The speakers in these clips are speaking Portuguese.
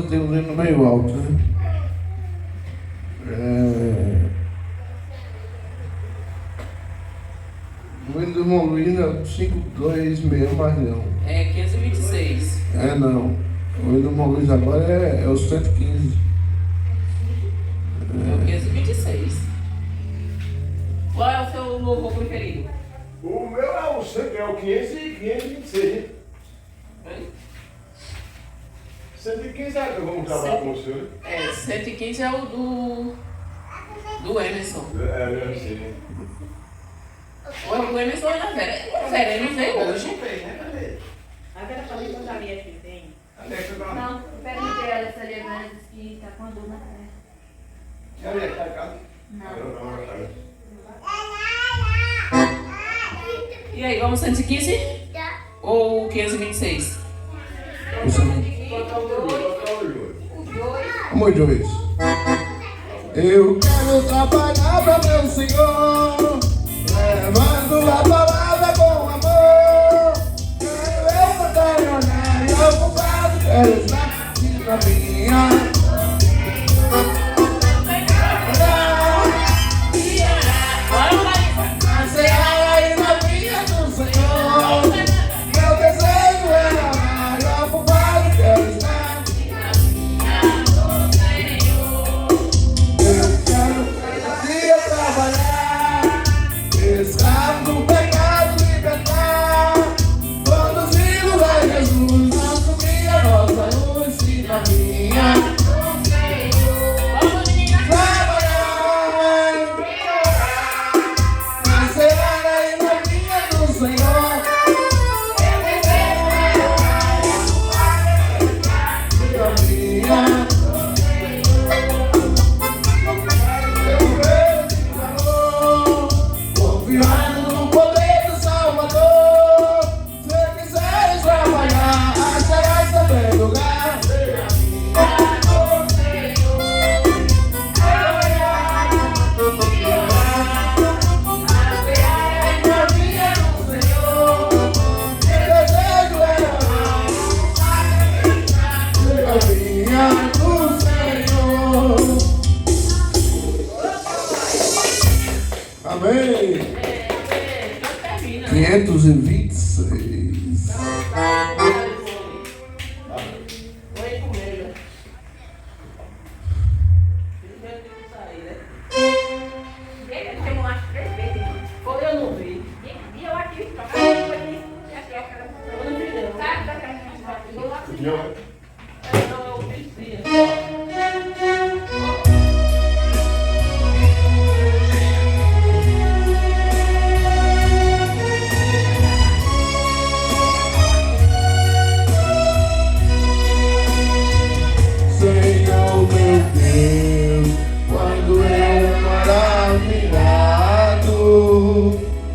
tem um hino meio alto, né? O hino do irmão Luiz é 526, mas não. É 526. Não. O hino do irmão Luiz agora é o 115. É o 526. Qual é o seu louvor preferido? O meu é o 526. Hein? 115 é que vamos trabalhar com o senhor? 115 é o do Emerson. Eu sei. O Emerson é a Vera. A Vera não veio hoje. A Vera falou que eu sabia que tem. Não, eu perguntei a ela se a Levana disse que está com a dor na perna. Não. E aí, vamos 115? Ou 526? Vamos, Joyce. Eu quero trabalhar para meu Senhor, levando a palavra com amor. Quero eu cantar e olhar e ocupado, quero estar aqui na minha. Amém. 526.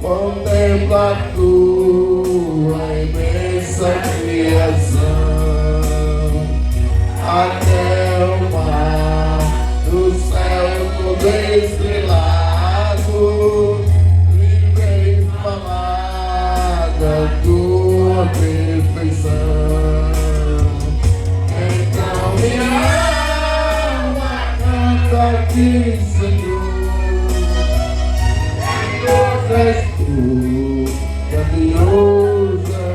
Contempla a tua imensa criação, até o mar do céu todo estrelado, livre e inflamada tua perfeição. Então minha alma canta a ti, Senhor. És tu, grandiosa.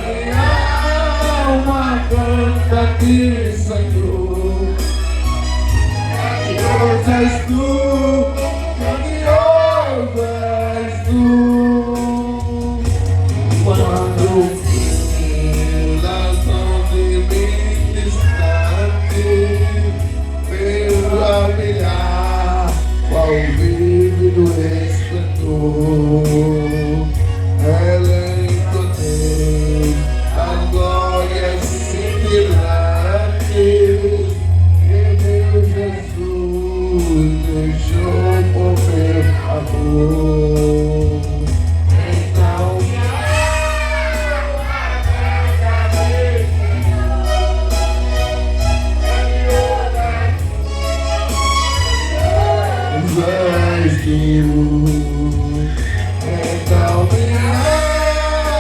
Minha alma canta a ti, Senhor. Grandiosa és tu, grandiosa és tu. Quando filas de mim distante, pela brilhar qual vívido esplendor, ela encontrei as glórias cintilantes que meu Jesus deixou por meu amor. Então então minha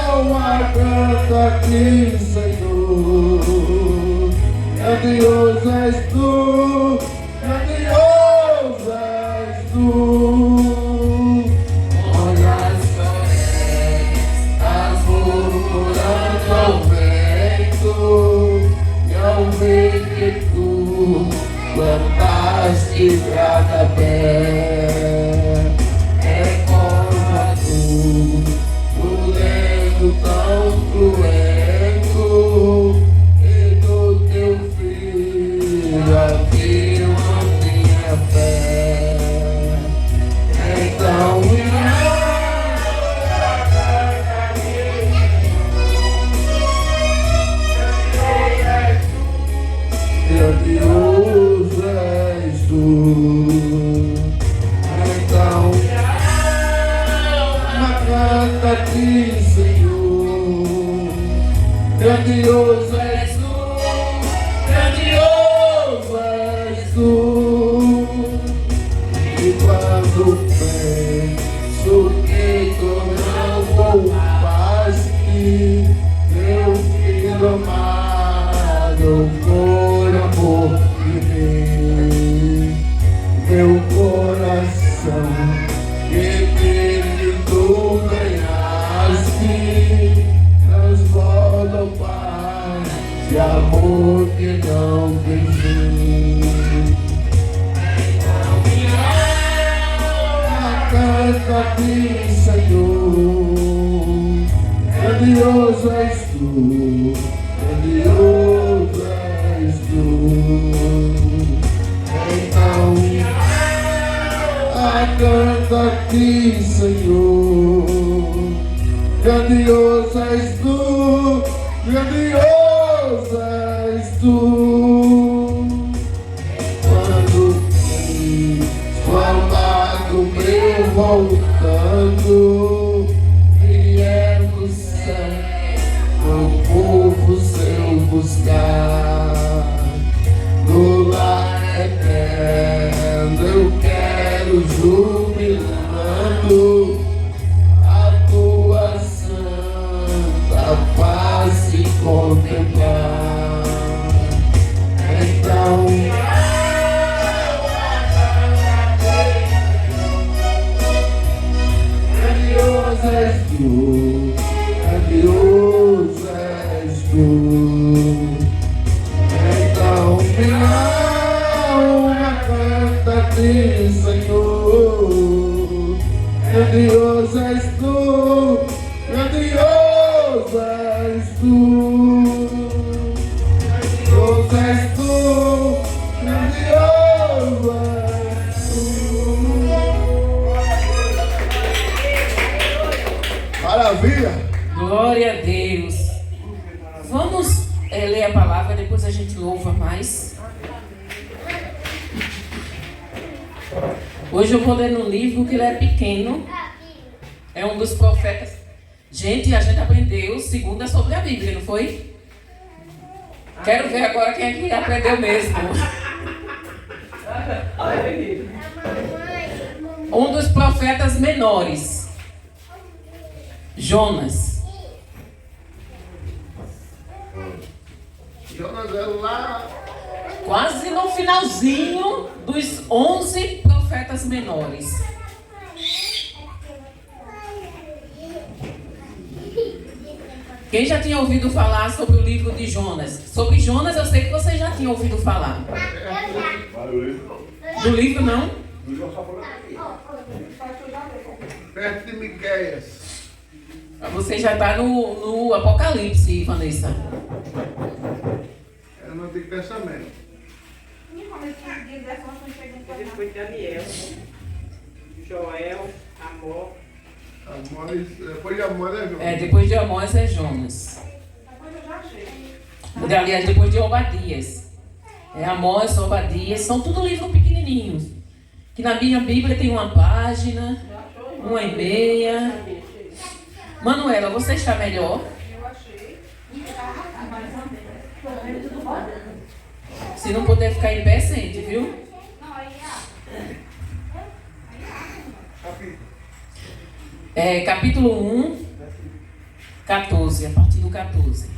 alma canta ti, Senhor. Grandioso és tu, grandioso és tu. Olha as florestas murmurando ao vento, e ao ver que tu plantaste cada pé. É como a tu, tão cruento, e do teu filho afirma minha fé. Então grandioso és tu. Então canta a ti, Senhor. Grandioso és tu, grandioso és tu. E quando penso que tu não poupaste meu filho amado por amor de mim, meu coração que dele tu ganhaste transborda o Pai de amor que não tem fim. Canta a ti, Senhor. Grandioso és tu, grandioso és tu. Então canta a ti, Senhor. Grandioso és tu, grandioso és tu. Quando formado meu voltando, vier do céu o povo seu buscar. No lar eterno eu quero jubilando a tua santa face contemplar. Então grandioso és tu, grandioso és tu. Então minha alma canta a ti, Senhor. Grandioso és tu, grandioso és tu. Grandioso és tu, grandioso és tu. Maravilha! Glória a Deus. Vamos ler a palavra, depois a gente louva mais. Hoje eu vou ler num livro que ele é pequeno. É um dos profetas. Gente, a gente aprendeu segunda sobre a Bíblia, não foi? Quero ver agora quem é que aprendeu mesmo. Um dos profetas menores. Jonas. Jonas é lá. Quase no finalzinho dos 11 profetas menores. Quem já tinha ouvido falar sobre o livro de Jonas? Sobre Jonas eu sei que vocês já tinham ouvido falar. Do livro não? Perto de Miqueias. Você já está no Apocalipse, Vanessa. É no Antigo Testamento. Depois Daniel, Joel, Amós. Amós, depois de Amós é Jonas. Depois de Amós é Jonas. Aliás, depois de Obadias. Amós, Obadias, são tudo livros pequenininhos. Que na minha Bíblia tem uma página, 1,5. Manuela, você está melhor? Eu achei. Se não puder ficar em pé, sente, viu? Capítulo 1, 14, a partir do 14.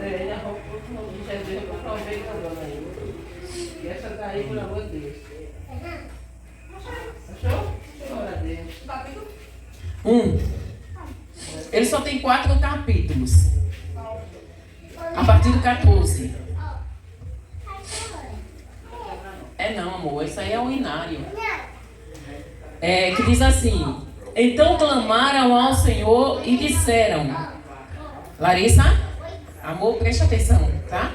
ainda vou comprar a dona aí. E essa daí, pelo amor de Deus. Achou? Glória a Deus. Ele só tem 4 capítulos. A partir do 14. Não, amor, isso aí é o inário. Que diz assim: então clamaram ao Senhor e disseram. Larissa, amor, preste atenção, tá?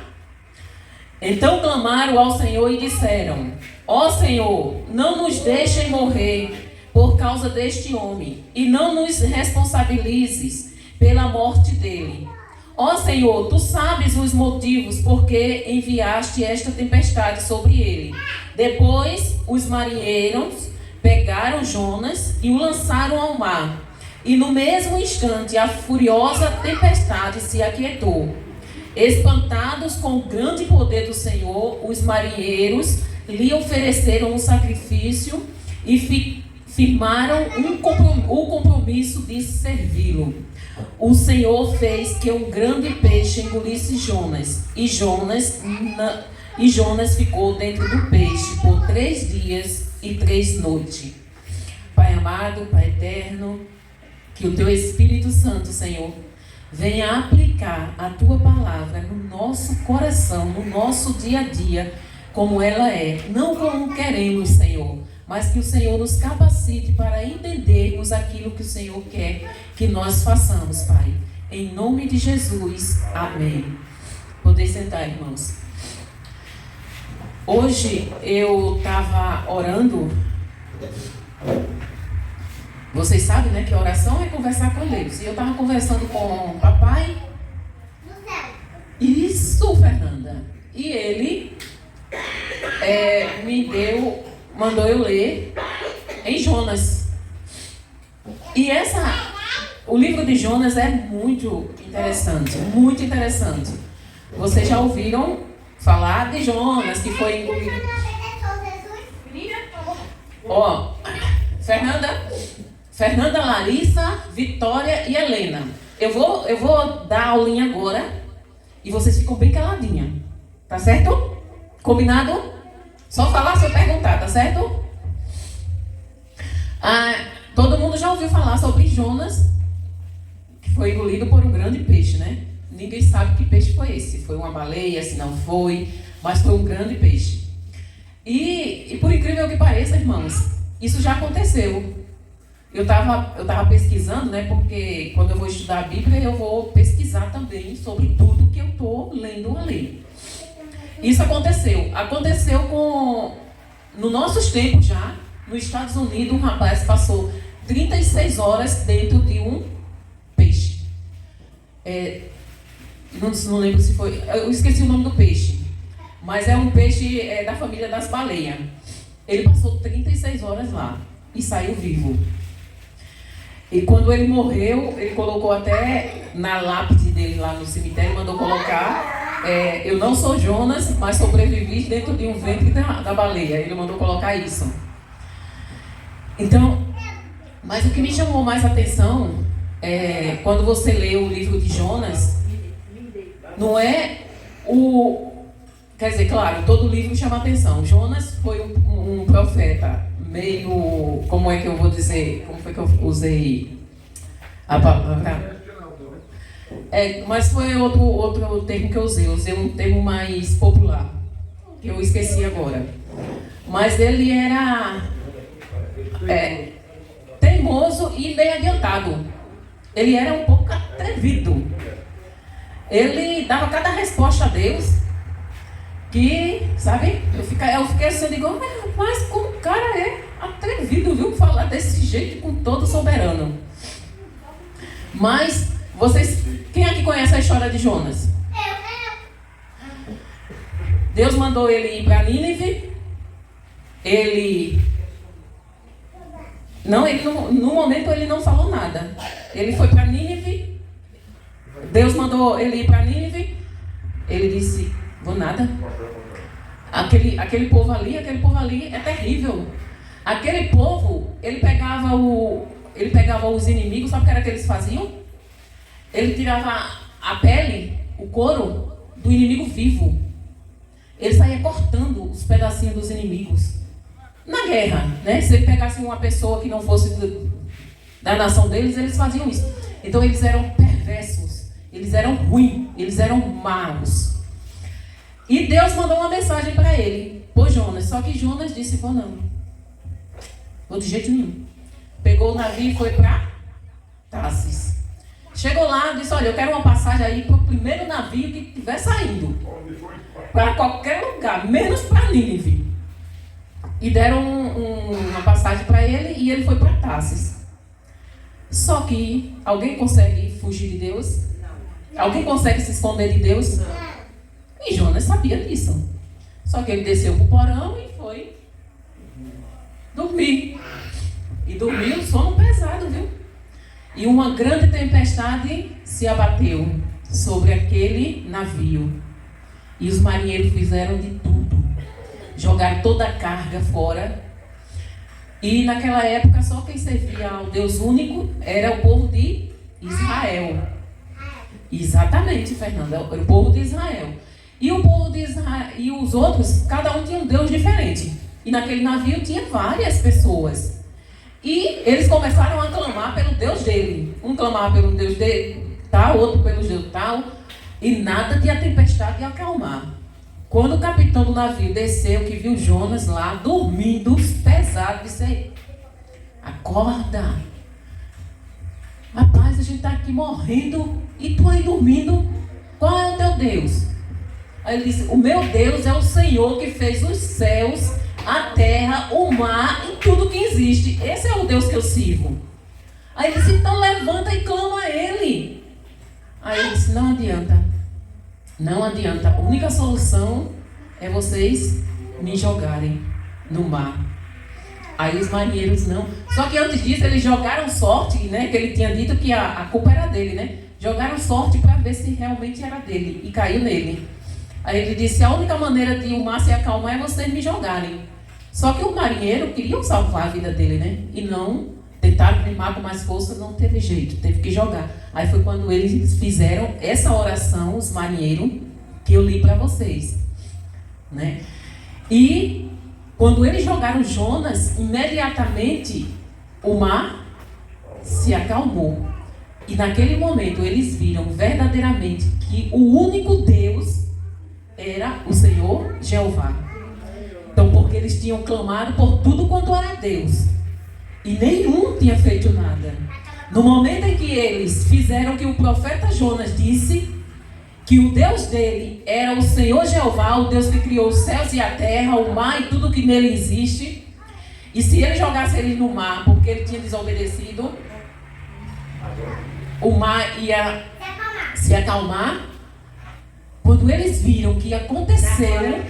Então clamaram ao Senhor e disseram: ó Senhor, não nos deixem morrer por causa deste homem, e não nos responsabilizes pela morte dele. Ó Senhor, tu sabes os motivos por que enviaste esta tempestade sobre ele. Depois os marinheiros pegaram Jonas e o lançaram ao mar. E no mesmo instante a furiosa tempestade se aquietou. Espantados com o grande poder do Senhor, os marinheiros lhe ofereceram um sacrifício e firmaram o compromisso de servi-lo. O Senhor fez que um grande peixe engolisse Jonas, e Jonas ficou dentro do peixe por 3 dias e 3 noites. Pai amado, Pai eterno, que o Teu Espírito Santo, Senhor, venha aplicar a Tua palavra no nosso coração, no nosso dia a dia, como ela é, não como queremos, Senhor, mas que o Senhor nos capacite para entendermos aquilo que o Senhor quer que nós façamos, Pai. Em nome de Jesus, amém. Poder sentar, irmãos. Hoje eu estava orando. Vocês sabem, né, que oração é conversar com Deus. E eu estava conversando com o papai. Isso, Fernanda. E ele mandou eu ler em Jonas. E o livro de Jonas é muito interessante, muito interessante. Vocês já ouviram falar de Jonas, que foi engolido. Ó, Fernanda, Larissa, Vitória e Helena. Eu vou dar a aulinha agora e vocês ficam bem caladinha. Tá certo? Combinado? Só falar se eu perguntar, tá certo? Todo mundo já ouviu falar sobre Jonas, que foi engolido por um grande peixe, né? Ninguém sabe que peixe foi esse. Se foi uma baleia, se não foi, mas foi um grande peixe. E por incrível que pareça, irmãos, isso já aconteceu. Eu tava pesquisando, né? Porque quando eu vou estudar a Bíblia, eu vou pesquisar também sobre tudo que eu estou lendo ali. Isso aconteceu. Aconteceu nos nossos tempos já, nos Estados Unidos, um rapaz passou 36 horas dentro de um peixe. Não lembro se foi... Eu esqueci o nome do peixe. Mas é um peixe da família das baleias. Ele passou 36 horas lá e saiu vivo. E quando ele morreu, ele colocou até na lápide dele lá no cemitério, mandou colocar: eu não sou Jonas, mas sobrevivi dentro de um ventre da baleia. Ele mandou colocar isso. Então, mas o que me chamou mais atenção é quando você lê o livro de Jonas, não é quer dizer, claro, todo livro chama atenção. Jonas foi um profeta meio, como é que eu vou dizer, como foi que eu usei a palavra? Mas foi outro termo que eu usei um termo mais popular, que eu esqueci agora. Mas ele era teimoso e meio adiantado. Ele era um pouco atrevido. Ele dava cada resposta a Deus que, sabe, eu fiquei assim, eu digo, mas como o cara é atrevido, viu, falar desse jeito com todo soberano. Mas, quem aqui conhece a história de Jonas? Deus mandou ele ir para Nínive. No momento ele não falou nada. Ele foi para Nínive. Deus mandou ele ir para Nínive. Ele disse: vou nada. Aquele povo ali é terrível. Aquele povo, ele pegava os inimigos, sabe o que era que eles faziam? Ele tirava a pele, o couro do inimigo vivo. Ele saía cortando os pedacinhos dos inimigos. Na guerra, né? Se ele pegasse uma pessoa que não fosse da nação deles, eles faziam isso. Então eles eram perversos, eles eram ruins, eles eram maus. E Deus mandou uma mensagem para ele, por Jonas. Só que Jonas disse, vou não. Vou de jeito nenhum. Pegou o navio e foi para Tarsis. Chegou lá e disse, olha, eu quero uma passagem aí para o primeiro navio que estiver saindo. Para qualquer lugar, menos para Nínive. E deram uma passagem para ele e ele foi para Tarsis. Só que alguém consegue fugir de Deus? Não. Alguém consegue se esconder de Deus? Não. E Jonas sabia disso. Só que ele desceu para o porão e foi dormir. E dormiu sono pesado, viu? E uma grande tempestade se abateu sobre aquele navio. E os marinheiros fizeram de tudo. Jogaram toda a carga fora. E naquela época só quem servia ao Deus único era o povo de Israel. Exatamente, Fernanda, era o povo de Israel. E o povo de Israel e os outros, cada um tinha um Deus diferente. E naquele navio tinha várias pessoas. E eles começaram a clamar pelo Deus dele. Um clamava pelo Deus dele, tal, outro pelo Deus tal. E nada de a tempestade acalmar. Quando o capitão do navio desceu, que viu Jonas lá, dormindo, pesado, disse, acorda. Rapaz, a gente está aqui morrendo e tu aí dormindo. Qual é o teu Deus? Aí ele disse, o meu Deus é o Senhor que fez os céus, a terra, o mar e tudo que existe. Esse é o Deus que eu sirvo. Aí ele disse, então levanta e clama a ele. Aí ele disse, não adianta. Não adianta. A única solução é vocês me jogarem no mar. Aí os marinheiros não. Só que antes disso eles jogaram sorte, né? Que ele tinha dito que a culpa era dele, né? Jogaram sorte para ver se realmente era dele. E caiu nele. Aí ele disse, a única maneira de o mar se acalmar é vocês me jogarem. Só que o marinheiro queria salvar a vida dele, né? E não tentaram rimar com mais força, não teve jeito, teve que jogar. Aí foi quando eles fizeram essa oração, os marinheiros, que eu li para vocês, né? E quando eles jogaram Jonas, imediatamente o mar se acalmou. E naquele momento eles viram verdadeiramente que o único Deus era o Senhor Jeová. Então, porque eles tinham clamado por tudo quanto era Deus. E nenhum tinha feito nada. No momento em que eles fizeram o que o profeta Jonas disse, que o Deus dele era o Senhor Jeová, o Deus que criou os céus e a terra, o mar e tudo que nele existe. E se ele jogasse ele no mar, porque ele tinha desobedecido, o mar ia se acalmar. Quando eles viram que aconteceu,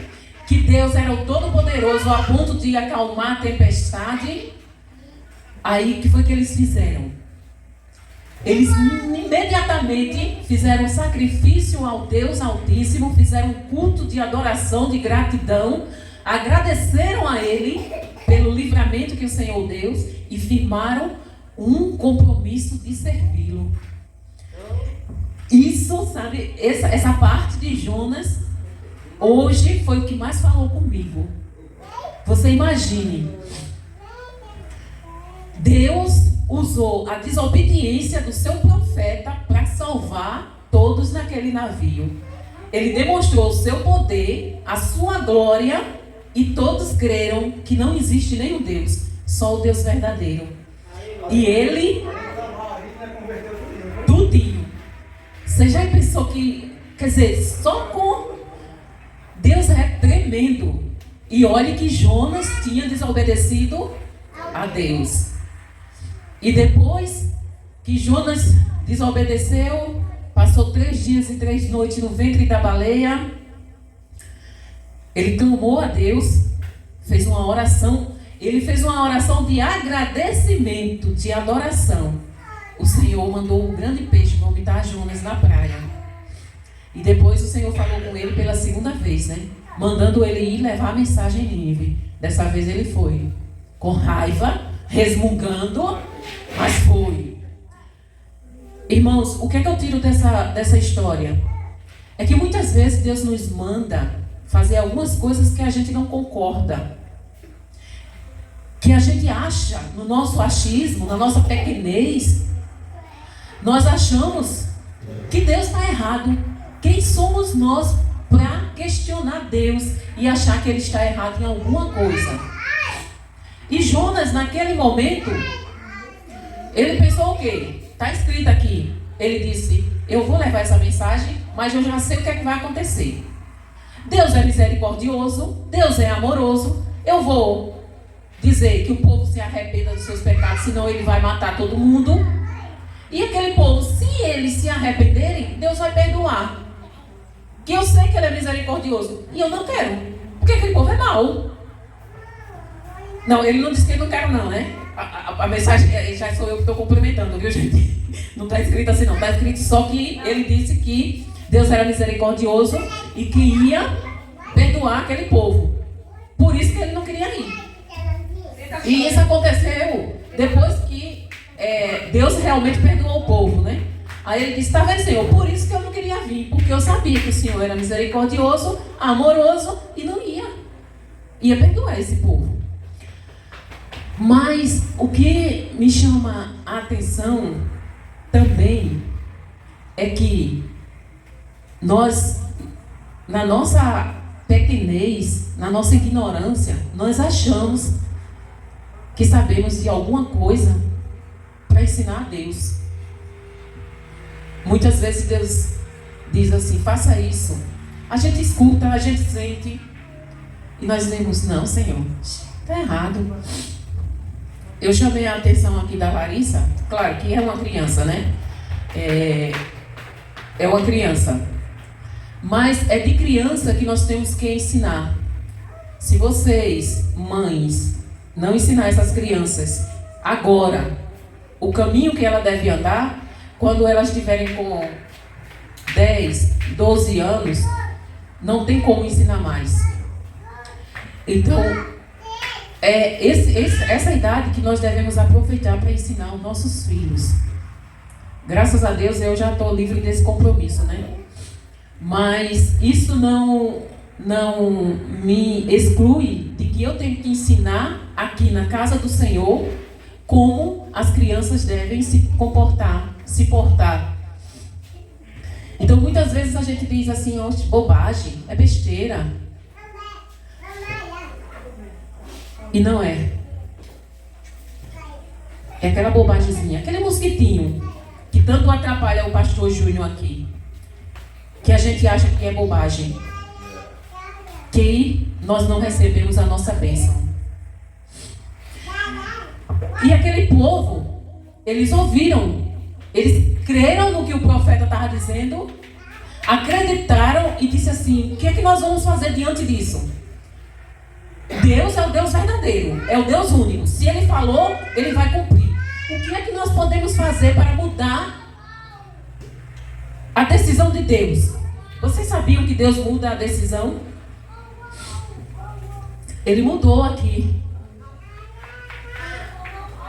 que Deus era o Todo-Poderoso a ponto de acalmar a tempestade, aí o que foi que eles fizeram? Eles imediatamente fizeram um sacrifício ao Deus Altíssimo, fizeram um culto de adoração, de gratidão, agradeceram a Ele pelo livramento que o Senhor deu e firmaram um compromisso de servi-lo. Isso, sabe, essa parte de Jonas, hoje foi o que mais falou comigo. Você imagine, Deus usou a desobediência do seu profeta para salvar todos naquele navio. Ele demonstrou o seu poder, a sua glória, e todos creram que não existe nenhum Deus, só o Deus verdadeiro. E ele, tudinho. Você já pensou que, quer dizer, só com Deus é tremendo. E olhe que Jonas tinha desobedecido a Deus. E depois que Jonas desobedeceu, passou 3 dias e 3 noites no ventre da baleia, ele clamou a Deus, fez uma oração. Ele fez uma oração de agradecimento, de adoração. O Senhor mandou um grande peixe vomitar Jonas na praia. E depois o Senhor falou com ele pela segunda vez, né? Mandando ele ir levar a mensagem em Nínive. Dessa vez ele foi. Com raiva, resmungando, mas foi. Irmãos, o que é que eu tiro dessa história? é que muitas vezes Deus nos manda fazer algumas coisas que a gente não concorda. Que a gente acha, no nosso achismo, na nossa pequenez, nós achamos que Deus está errado. Quem somos nós para questionar Deus e achar que Ele está errado em alguma coisa? E Jonas, naquele momento, ele pensou o quê? Está escrito aqui. Ele disse, eu vou levar essa mensagem, mas eu já sei o que é que vai acontecer. Deus é misericordioso, Deus é amoroso, eu vou dizer que o povo se arrependa dos seus pecados, senão ele vai matar todo mundo. E aquele povo, se eles se arrependerem, Deus vai perdoar. Que eu sei que Ele é misericordioso. E eu não quero, porque aquele povo é mau. Não, ele não disse que ele não quer não, né? A mensagem, já sou eu que estou complementando, viu, gente? Não está escrito assim não, está escrito só que ele disse que Deus era misericordioso e que ia perdoar aquele povo. Por isso que ele não queria ir. E isso aconteceu depois que Deus realmente perdoou o povo, né? Aí ele disse, está vendo, Senhor, por isso que eu não queria vir, porque eu sabia que o Senhor era misericordioso, amoroso e não ia perdoar esse povo. Mas o que me chama a atenção também é que nós, na nossa pequenez, na nossa ignorância, nós achamos que sabemos de alguma coisa para ensinar a Deus. Muitas vezes Deus diz assim, faça isso. A gente escuta, a gente sente e nós dizemos, não, Senhor, está errado. Eu chamei a atenção aqui da Larissa, claro que é uma criança, né? É uma criança. Mas é de criança que nós temos que ensinar. Se vocês, mães, não ensinar essas crianças agora o caminho que ela deve andar, quando elas estiverem com 10, 12 anos, não tem como ensinar mais. Então, essa idade que nós devemos aproveitar para ensinar os nossos filhos. Graças a Deus eu já estou livre desse compromisso, né? Mas isso não me exclui de que eu tenho que ensinar aqui na casa do Senhor como as crianças devem se comportar, se portar. Então muitas vezes a gente diz assim, oxe, bobagem, é besteira. E não é. É aquela bobagemzinha, aquele mosquitinho que tanto atrapalha o pastor Júnior aqui, que a gente acha que é bobagem, que nós não recebemos a nossa bênção. E aquele povo, eles ouviram, eles creram no que o profeta estava dizendo, acreditaram e disse assim, o que é que nós vamos fazer diante disso? Deus é o Deus verdadeiro, é o Deus único. Se Ele falou, Ele vai cumprir. O que é que nós podemos fazer para mudar a decisão de Deus? Vocês sabiam que Deus muda a decisão? Ele mudou aqui.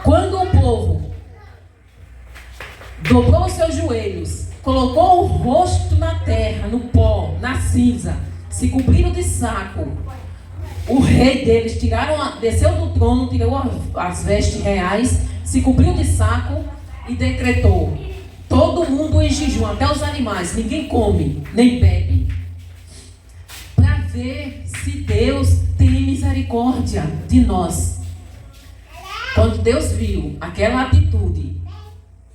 Quando o povo dobrou os seus joelhos, colocou o rosto na terra, no pó, na cinza, se cobriram de saco, o rei deles desceu do trono, tirou as vestes reais, se cobriu de saco e decretou: todo mundo em jejum, até os animais, ninguém come, nem bebe, para ver se Deus tem misericórdia de nós. Quando Deus viu aquela atitude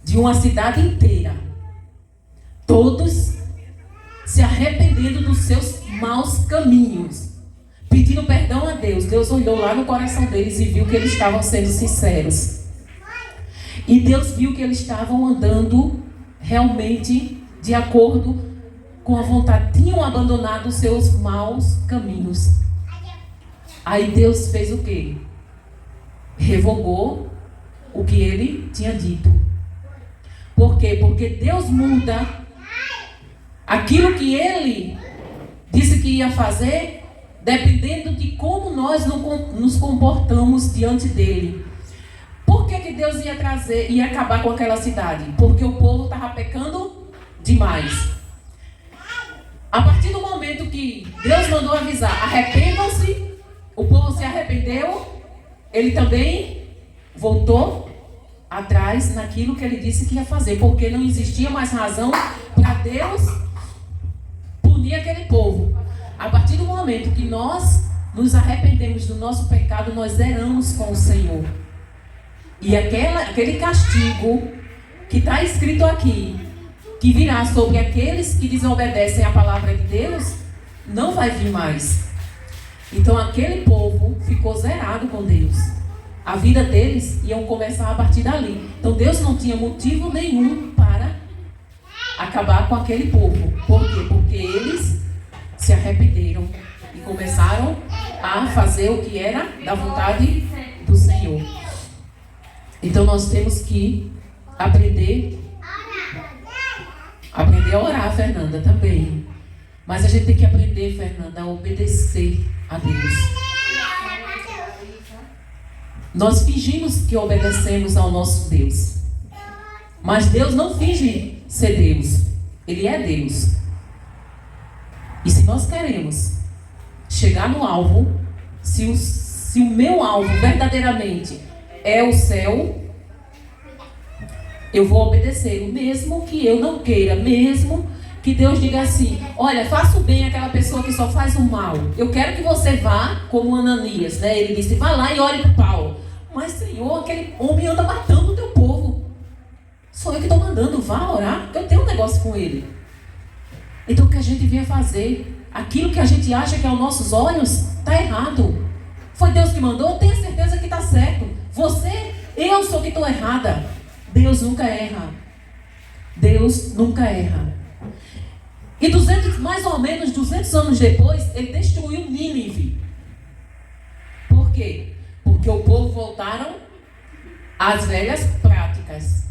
de uma cidade inteira, todos se arrependendo dos seus maus caminhos, pedindo perdão a Deus, Deus olhou lá no coração deles e viu que eles estavam sendo sinceros. E Deus viu que eles estavam andando realmente de acordo com a vontade, tinham abandonado os seus maus caminhos. Aí Deus fez o quê? Revogou o que Ele tinha dito. Por quê? Porque Deus muda aquilo que Ele disse que ia fazer, dependendo de como nós nos comportamos diante dele. Por que Deus ia acabar com aquela cidade? Porque o povo estava pecando demais. A partir do momento que Deus mandou avisar, arrependam-se, o povo se arrependeu, ele também voltou atrás naquilo que ele disse que ia fazer, porque não existia mais razão para Deus punir aquele povo. A partir do momento que nós nos arrependemos do nosso pecado, nós zeramos com o Senhor. E aquele castigo que está escrito aqui, que virá sobre aqueles que desobedecem a palavra de Deus, não vai vir mais. Então aquele povo ficou zerado com Deus. A vida deles iam começar a partir dali. Então Deus não tinha motivo nenhum para acabar com aquele povo. Por quê? Porque eles se arrependeram e começaram a fazer o que era da vontade do Senhor. Então nós temos que aprender a orar, Fernanda, também. Mas a gente tem que aprender, Fernanda, a obedecer a Deus. Nós fingimos que obedecemos ao nosso Deus. Mas Deus não finge ser Deus. Ele é Deus. E se nós queremos chegar no alvo, se o meu alvo verdadeiramente é o céu, eu vou obedecer, mesmo que eu não queira, mesmo que Deus diga assim: olha, faça o bem àquela pessoa que só faz o mal. Eu quero que você vá, como Ananias, né? Ele disse: vá lá e ore para Paulo. Mas, Senhor, aquele homem anda matando o teu povo. Sou eu que estou mandando, vá orar, porque eu tenho um negócio com ele. Então o que a gente vinha fazer, aquilo que a gente acha que é aos nossos olhos, está errado. Foi Deus que mandou, tenha certeza que está certo. Eu sou que estou errada. Deus nunca erra. Deus nunca erra. E mais ou menos 200 anos depois, ele destruiu Nínive. Por quê? Porque o povo voltaram às velhas práticas.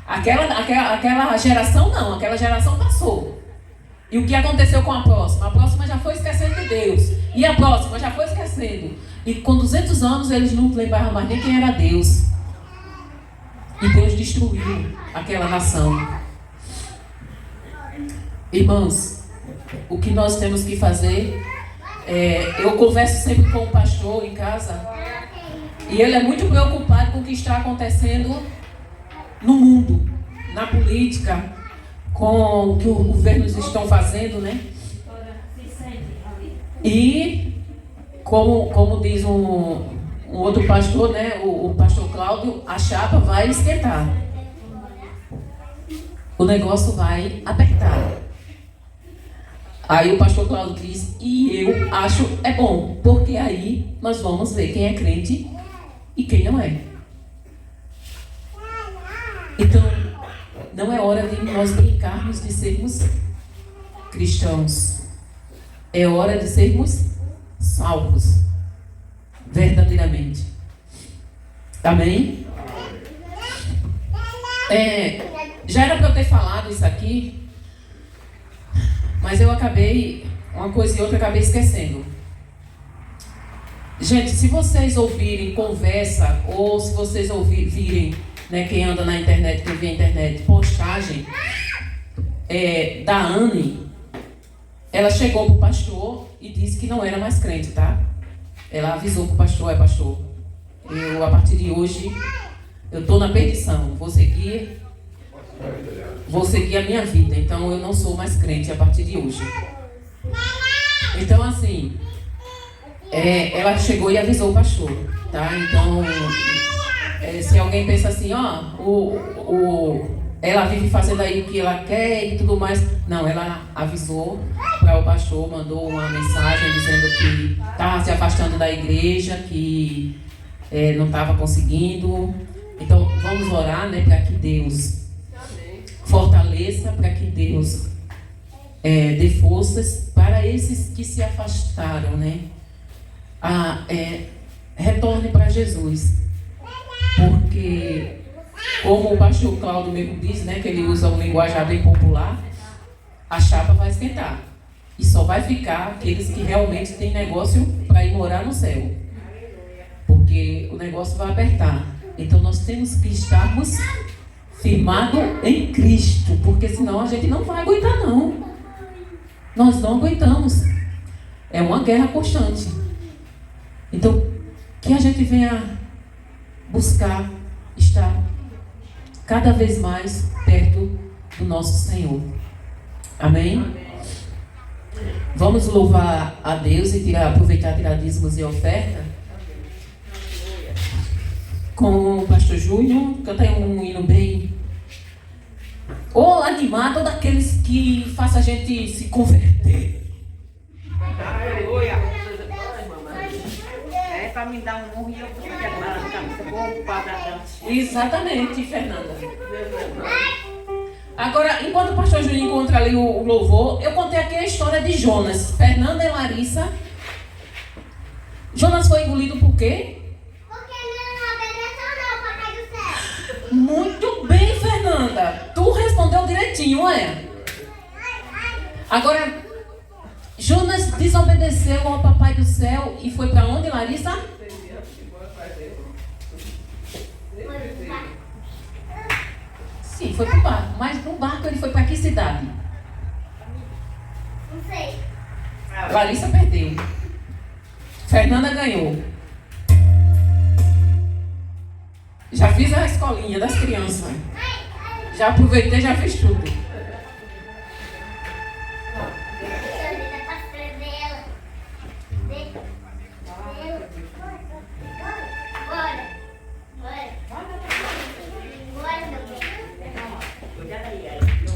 Aquela geração não, aquela geração passou. E o que aconteceu com a próxima? A próxima já foi esquecendo de Deus. E a próxima já foi esquecendo. E com 200 anos eles não lembravam mais nem quem era Deus. E Deus destruiu aquela nação. Irmãos, o que nós temos que fazer eu converso sempre com o pastor em casa, e ele é muito preocupado com o que está acontecendo no mundo, na política, com o que os governos estão fazendo, né? E como diz um outro pastor, né? O pastor Cláudio, a chapa vai esquentar. O negócio vai apertar. Aí o pastor Cláudio diz, e eu acho bom, porque aí nós vamos ver quem é crente e quem não é. Então, não é hora de nós brincarmos de sermos cristãos. É hora de sermos salvos, verdadeiramente. Amém? Já era para eu ter falado isso aqui, mas eu acabei, uma coisa e outra, acabei esquecendo. Gente, se vocês ouvirem conversa, ou se vocês virem, né, quem anda na internet, quem vê a internet, postagem da Anne, ela chegou pro pastor e disse que não era mais crente, tá? Ela avisou pro pastor, pastor, eu a partir de hoje, eu tô na perdição, vou seguir a minha vida, então eu não sou mais crente a partir de hoje. Então assim, ela chegou e avisou o pastor, tá? Então, se alguém pensa assim, ela vive fazendo aí o que ela quer e tudo mais, não, ela avisou para o pastor, mandou uma mensagem dizendo que estava se afastando da igreja, que não estava conseguindo. Então vamos orar, né, para que Deus fortaleça, para que Deus dê forças para esses que se afastaram, né? Retorne para Jesus, porque como o pastor Cláudio mesmo diz, né, que ele usa um linguajar bem popular, a chapa vai esquentar e só vai ficar aqueles que realmente têm negócio para ir morar no céu, porque o negócio vai apertar. Então nós temos que estarmos firmados em Cristo, porque senão a gente não vai aguentar não. Nós não aguentamos. É uma guerra constante. Então, que a gente venha buscar estar cada vez mais perto do nosso Senhor. Amém? Vamos louvar a Deus e aproveitar tirar dízimos e oferta com o pastor Júnior, canta um hino bem ou animado, ou daqueles que façam a gente se converter. Aleluia. É para me dar um murro e eu vou ficar bom para Exatamente, Fernanda. Agora, enquanto o pastor Júnior encontra ali o louvor, eu contei aqui a história de Jonas. Fernanda e Larissa. Jonas foi engolido por quê? Porque não obedeceu não, papai do céu. Muito bem, Fernanda. Tu respondeu direitinho, é? Agora, Jonas desobedeceu ao papai do céu e foi para onde, Larissa? Sim, foi para o barco. Mas no barco ele foi para que cidade? Não sei. Larissa perdeu. Fernanda ganhou. Já fiz a escolinha das crianças. Já aproveitei, já fiz tudo.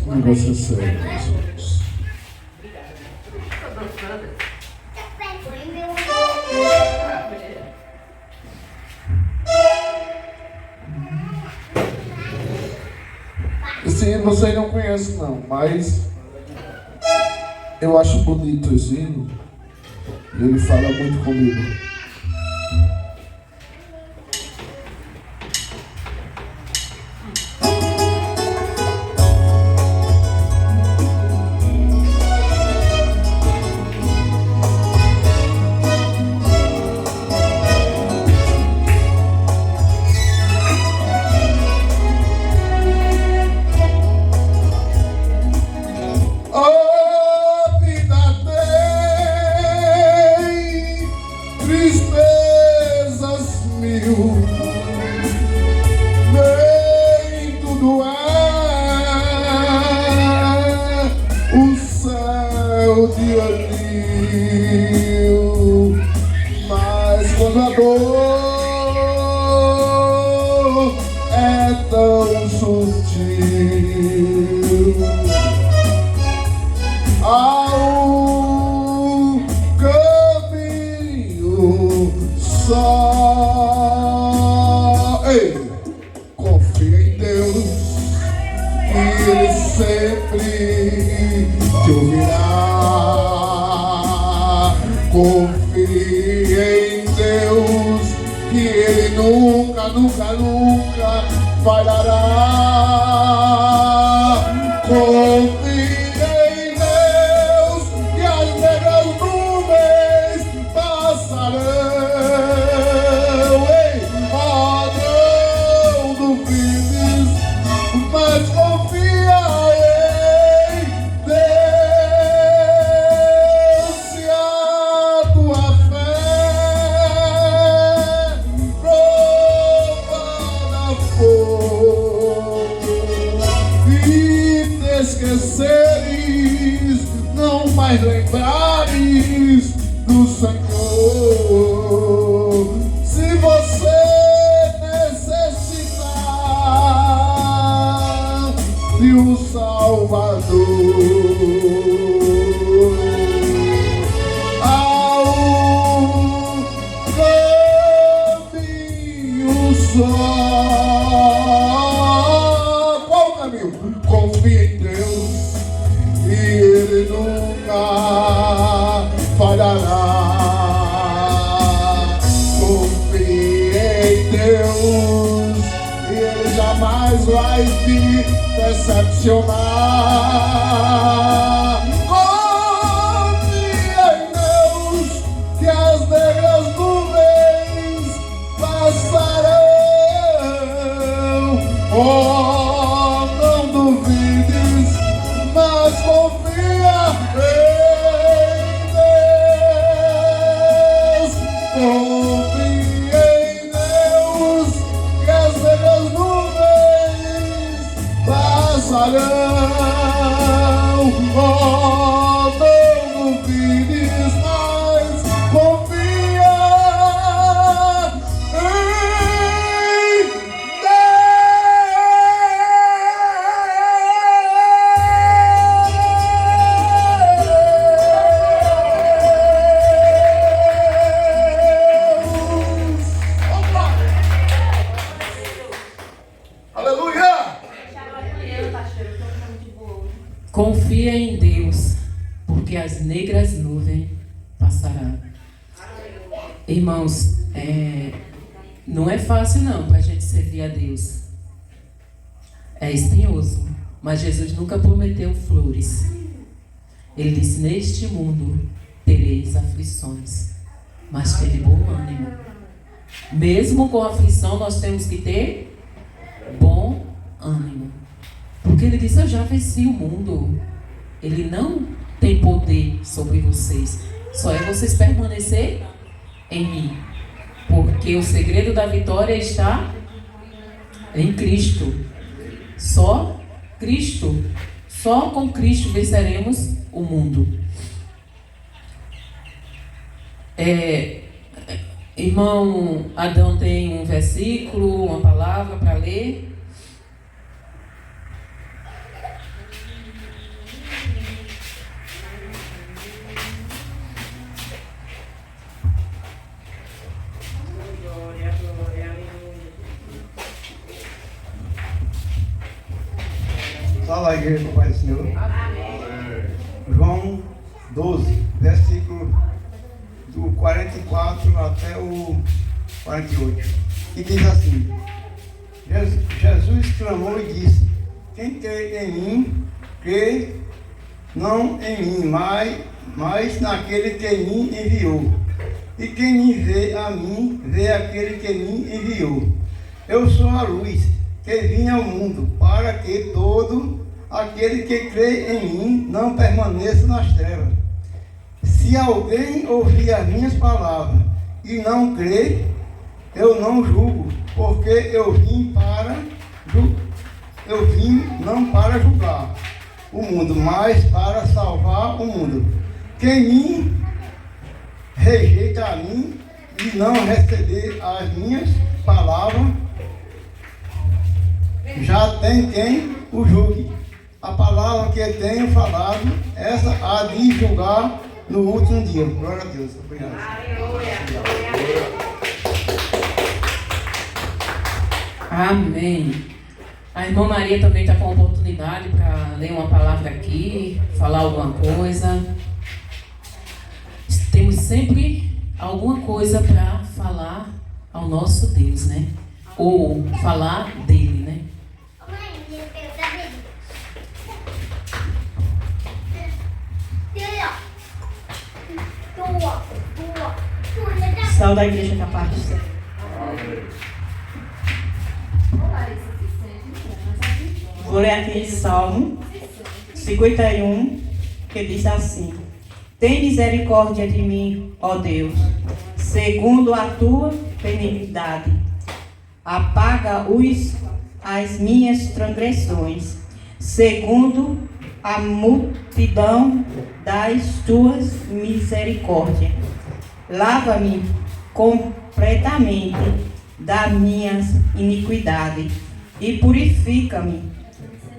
O negócio é sério, pessoas. Esse vocês não conhecem não, mas eu acho bonito esse hino. E ele fala muito comigo. Oh, não duvides, mas confia. Irmãos, não é fácil não para a gente servir a Deus. É espinhoso, mas Jesus nunca prometeu flores. Ele disse: neste mundo tereis aflições, mas teve bom ânimo. Mesmo com aflição, nós temos que ter bom ânimo. Porque ele disse: eu já venci o mundo. Ele não tem poder sobre vocês. Só é vocês permanecer em mim. Porque o segredo da vitória está em Cristo. Só Cristo. Só com Cristo venceremos o mundo. Irmão Adão tem um versículo, uma palavra para ler. Glória, glória, aleluia. Fala a igreja do Pai do Senhor. João 12, versículo do 44 até o 48. E diz assim: Jesus clamou e disse: quem crê em mim, crê não em mim, mas naquele que me enviou. E quem me vê a mim, vê aquele que me enviou. Eu sou a luz que vim ao mundo, para que todo aquele que crê em mim não permaneça nas trevas. Se alguém ouvir as minhas palavras e não crê, eu não julgo, porque eu vim não para julgar o mundo, mas para salvar o mundo. Quem me rejeita a mim e não receber as minhas palavras, já tem quem o julgue. A palavra que tenho falado, essa há de julgar no último dia. Glória a Deus. Obrigado. Aleluia, glória. Amém. A irmã Maria também está com a oportunidade para ler uma palavra aqui, falar alguma coisa. Temos sempre alguma coisa para falar ao nosso Deus, né? Ou falar dele, né? Mãe, eu quero saber. Sal da igreja capaz de ser. Vou ler aqui Salmo 51, que diz assim: tem misericórdia de mim, ó Deus, segundo a tua benignidade. Apaga as minhas transgressões, segundo a multidão das tuas misericórdias. Lava-me completamente das minhas iniquidades e purifica-me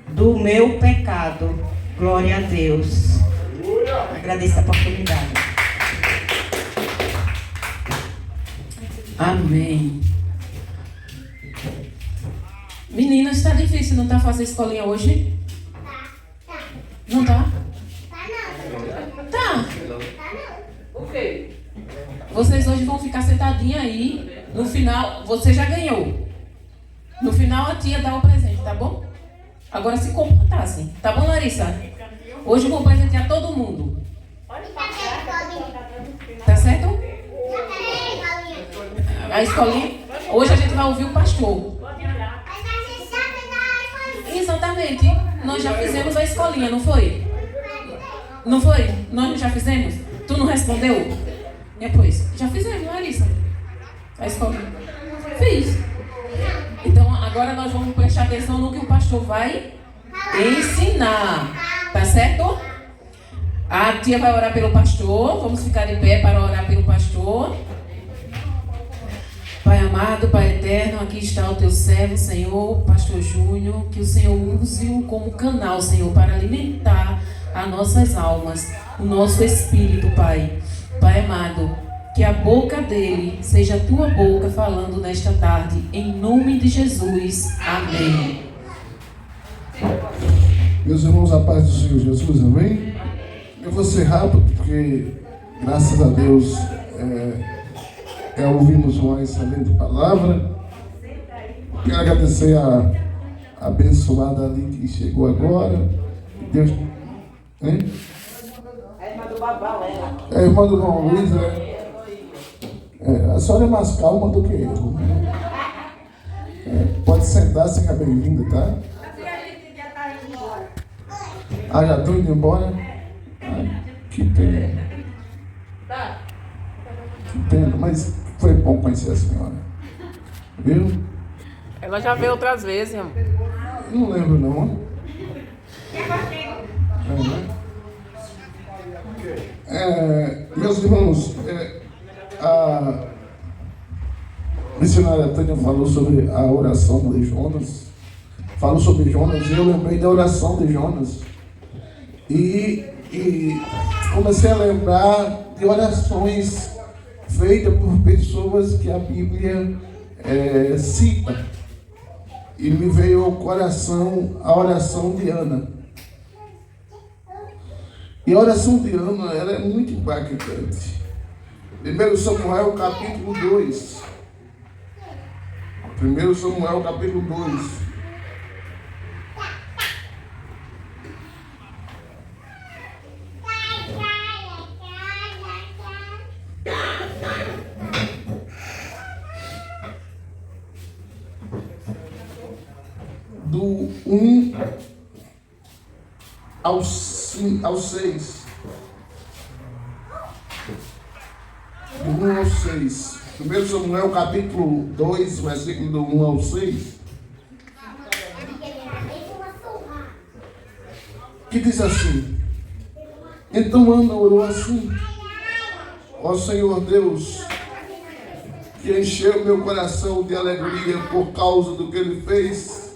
do meu pecado. Glória a Deus. Agradeço a oportunidade. Amém. Meninas, está difícil, não tá fazer escolinha hoje? Não tá? Tá. O quê? Vocês hoje vão ficar sentadinhas aí. No final, você já ganhou. No final, a tia dá o presente, tá bom? Agora se comportassem. Tá bom, Larissa? Hoje eu vou presentear todo mundo. Tá certo? A escolinha. Hoje a gente vai ouvir o pastor. Exatamente. Nós já fizemos a escolinha, não foi? Não foi? Nós já fizemos? Tu não respondeu? Depois. Já fizemos, Larissa. A escolinha. Fiz. Então agora nós vamos prestar atenção no que o pastor vai ensinar. Tá certo? A tia vai orar pelo pastor. Vamos ficar de pé para orar pelo pastor. Pai amado, Pai eterno, aqui está o teu servo, Senhor, pastor Júnior, que o Senhor use-o como canal, Senhor, para alimentar as nossas almas, o nosso espírito, Pai. Pai amado, que a boca dele seja a tua boca falando nesta tarde, em nome de Jesus. Amém. Meus irmãos, a paz do Senhor Jesus, amém? Eu vou ser rápido, porque, graças a Deus, ouvimos uma excelente palavra. Quero agradecer a abençoada ali que chegou agora. Deus. Hein? A irmã do Babal, ela. É a irmã do João Luiz, né? A senhora é mais calma do que eu. Né? Pode sentar, seja bem-vinda, tá? Ah, já estou indo embora? Ai, que pena. Que pena, mas foi bom conhecer a senhora. Viu? Ela já veio outras vezes, irmão. Não lembro, não. Meus irmãos, a missionária Tânia falou sobre a oração de Jonas. Falou sobre Jonas e eu lembrei da oração de Jonas. E comecei a lembrar de orações feitas por pessoas que a Bíblia cita. E me veio ao coração a oração de Ana. E a oração de Ana, ela é muito impactante. 1 Samuel capítulo 2. 1 Samuel capítulo 2. Do 1 ao 6. Do 1 ao 6. 1 Samuel capítulo 2, versículo do 1 ao 6. Que diz assim: Então Ana orou assim: Ó Senhor Deus, que encheu meu coração de alegria por causa do que Ele fez.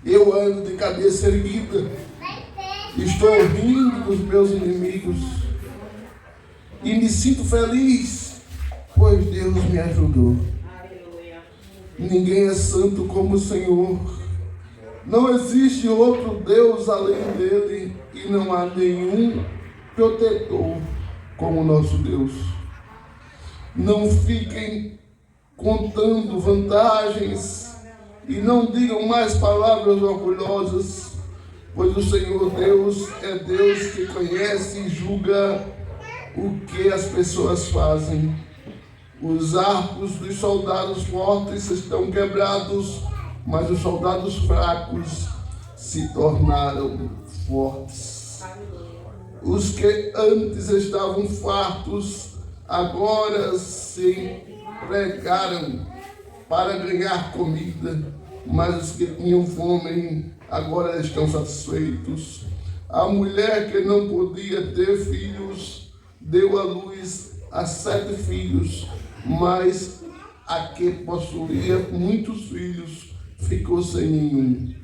Eu ando de cabeça erguida, estou rindo dos meus inimigos e me sinto feliz, pois Deus me ajudou. Ninguém é santo como o Senhor. Não existe outro Deus além dele e não há nenhum protetor como o nosso Deus. Não fiquem contando vantagens e não digam mais palavras orgulhosas, pois o Senhor Deus é Deus que conhece e julga o que as pessoas fazem. Os arcos dos soldados fortes estão quebrados, mas os soldados fracos se tornaram fortes. Os que antes estavam fartos, agora se empregaram para ganhar comida, mas os que tinham fome agora estão satisfeitos. A mulher que não podia ter filhos deu à luz a 7 filhos, mas a que possuía muitos filhos ficou sem nenhum.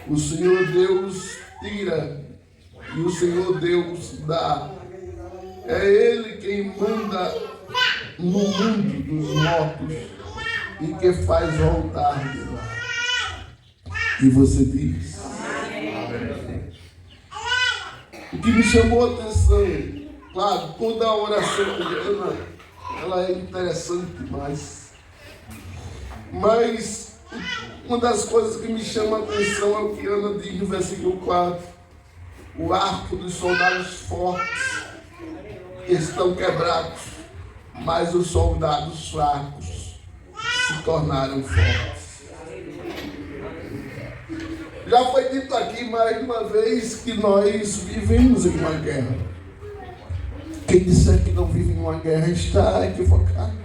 O Senhor Deus tira e o Senhor Deus dá. É Ele quem manda no mundo dos mortos e que faz voltar de lá. E você diz: o que me chamou a atenção, claro, toda a oração de Ana, ela é interessante demais. Mas uma das coisas que me chama a atenção é o que Ana diz no versículo 4. O arco dos soldados fortes estão quebrados, mas os soldados fracos se tornaram fortes. Já foi dito aqui mais de uma vez que nós vivemos em uma guerra. Quem disser que não vive em uma guerra está equivocado.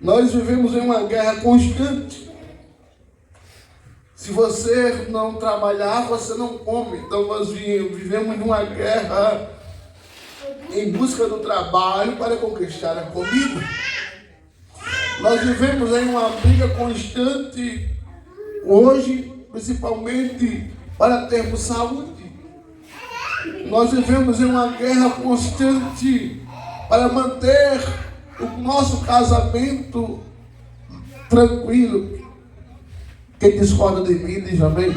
Nós vivemos em uma guerra constante. Se você não trabalhar, você não come. Então nós vivemos numa guerra em busca do trabalho para conquistar a comida. Nós vivemos em uma briga constante hoje, principalmente para termos saúde. Nós vivemos em uma guerra constante para manter o nosso casamento tranquilo. Quem discorda de mim, diz amém.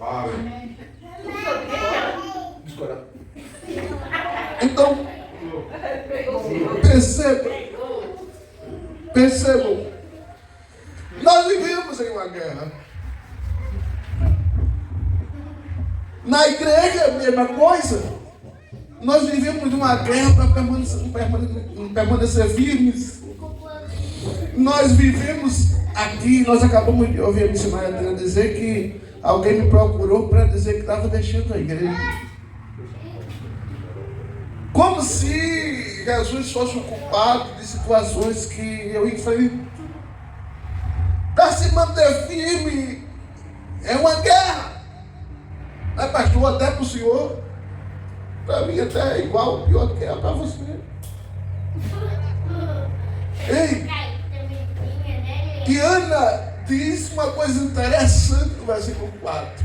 Amém. Então, Percebam. Nós vivemos em uma guerra. Na igreja é a mesma coisa. Nós vivemos uma guerra para permanecer firmes. Nós vivemos aqui, nós acabamos de ouvir a missionária Adriana dizer que alguém me procurou para dizer que estava deixando a igreja. Como se Jesus fosse o culpado de situações que eu enfrento. Para se manter firme é uma guerra. Mas pastor, até para o senhor, para mim até é igual, pior que é para você. Ei, e Ana diz uma coisa interessante no versículo 4.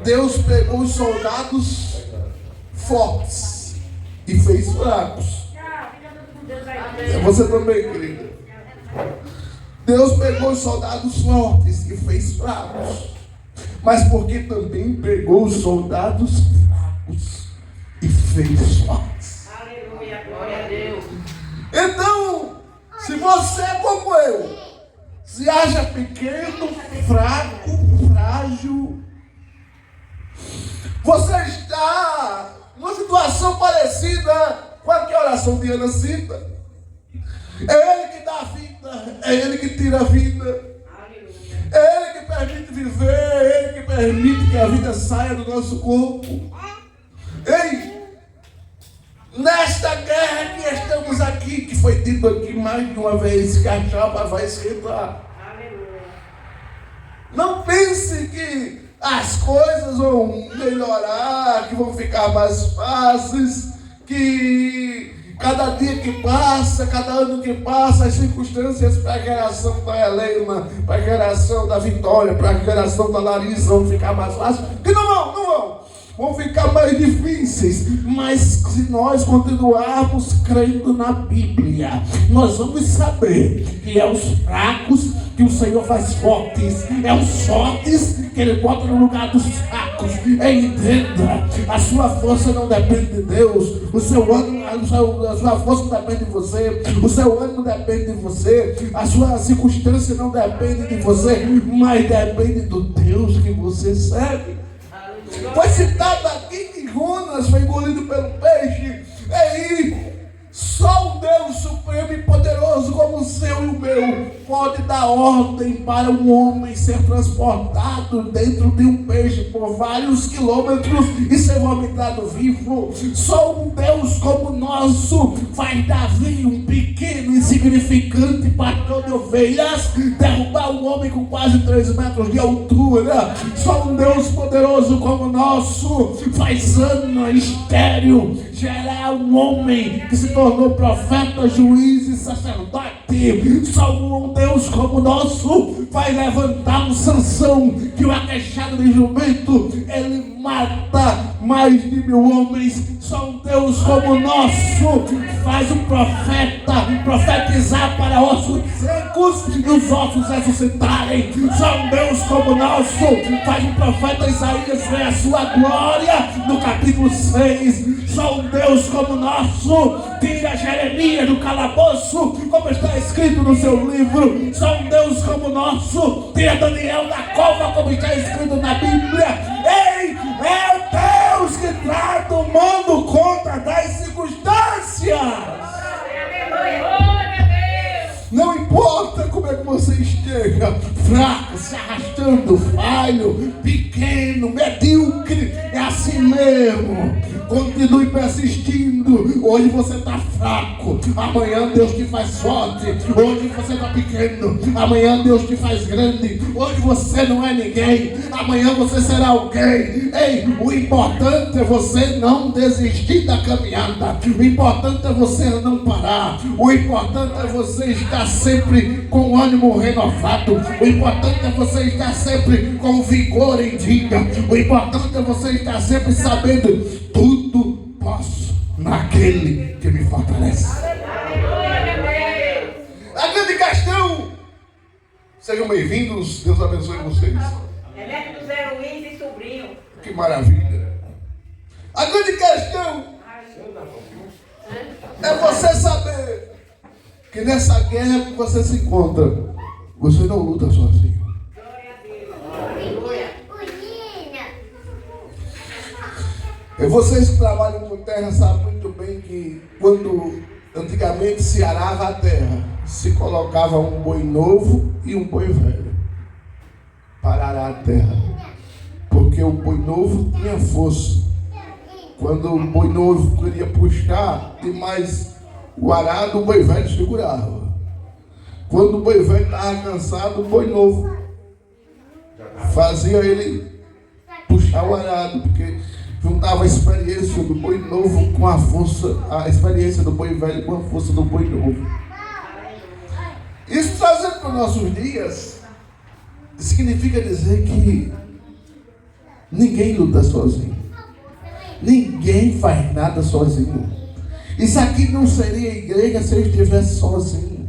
Deus pegou os soldados fortes e fez fracos. Você também, querida. Deus pegou os soldados fortes e fez fracos. Mas porque também pegou os soldados fracos e fez fortes. Aleluia, glória a Deus. Então, se você como eu se acha pequeno, fraco, frágil, você está numa situação parecida com a que a oração de Ana cita. É Ele que dá a vida, é Ele que tira a vida. É Ele que permite viver, é Ele que permite que a vida saia do nosso corpo. Ei, nesta guerra que estamos aqui, que foi dito aqui mais de uma vez, que a chapa vai esquentar. Não pense que as coisas vão melhorar, que vão ficar mais fáceis, que cada dia que passa, cada ano que passa, as circunstâncias para a geração da Helena, para a geração da Vitória, para a geração da Larissa vão ficar mais fáceis. Que não vão. Vão ficar mais difíceis, mas se nós continuarmos crendo na Bíblia, nós vamos saber que é os fracos que o Senhor faz fortes, é os fortes que Ele bota no lugar dos fracos. Entenda, a sua força não depende de Deus, a sua força não depende de você, o seu ânimo depende de você, a sua circunstância não depende de você, mas depende do Deus que você serve. Foi citado aqui que Jonas foi engolido pelo peixe. Só um Deus supremo e poderoso como o seu e o meu pode dar ordem para um homem ser transportado dentro de um peixe por vários quilômetros e ser vomitado vivo. Só um Deus como o nosso faz Davi, um pequeno, insignificante pastor de ovelhas, derrubar um homem com quase 3 metros de altura. Só um Deus poderoso como o nosso faz Ana estéril gerar um homem que se tornou profeta, juiz e sacerdote. Só um Deus como o nosso vai levantar um Sansão, que o aqueixado de jumento ele mata mais de 1000 homens. Só um Deus como o nosso faz um profeta profetizar para ossos secos e os ossos ressuscitarem. Só um Deus como o nosso faz um profeta Isaías ver a sua glória no capítulo 6. Só um Deus como o nosso tira Jeremias do calabouço, como está escrito no seu livro. Só um Deus como o nosso tira Daniel da cova, como está escrito na Bíblia. Ei, é o Deus que trata o mundo contra das circunstâncias. Não importa como é que você esteja, fraco, se arrastando, falho, pequeno, medíocre, é assim mesmo. Continue persistindo. Hoje você está fraco, amanhã Deus te faz forte. Hoje você está pequeno, amanhã Deus te faz grande. Hoje você não é ninguém, amanhã você será alguém. Ei, o importante é você não desistir da caminhada. O importante é você não parar. O importante é você estar sempre com o ânimo renovado. O importante é você estar sempre com vigor em dia. O importante é você estar sempre sabendo: tudo posso naquele que me fortalece. A grande questão, sejam bem-vindos, Deus abençoe vocês. É neto do Zé Luiz e sobrinho. Que maravilha. A grande questão É você saber que nessa guerra que você se encontra, você não luta sozinho. E vocês que trabalham com terra sabem muito bem que quando antigamente se arava a terra, se colocava um boi novo e um boi velho para arar a terra. Porque o boi novo tinha força. Quando o boi novo queria puxar demais o arado, o boi velho segurava. Quando o boi velho estava cansado, o boi novo fazia ele puxar o arado, porque juntava a experiência do boi novo com a força, a experiência do boi velho com a força do boi novo. Isso trazendo para os nossos dias, significa dizer que ninguém luta sozinho. Ninguém faz nada sozinho. Isso aqui não seria igreja se eu estivesse sozinho.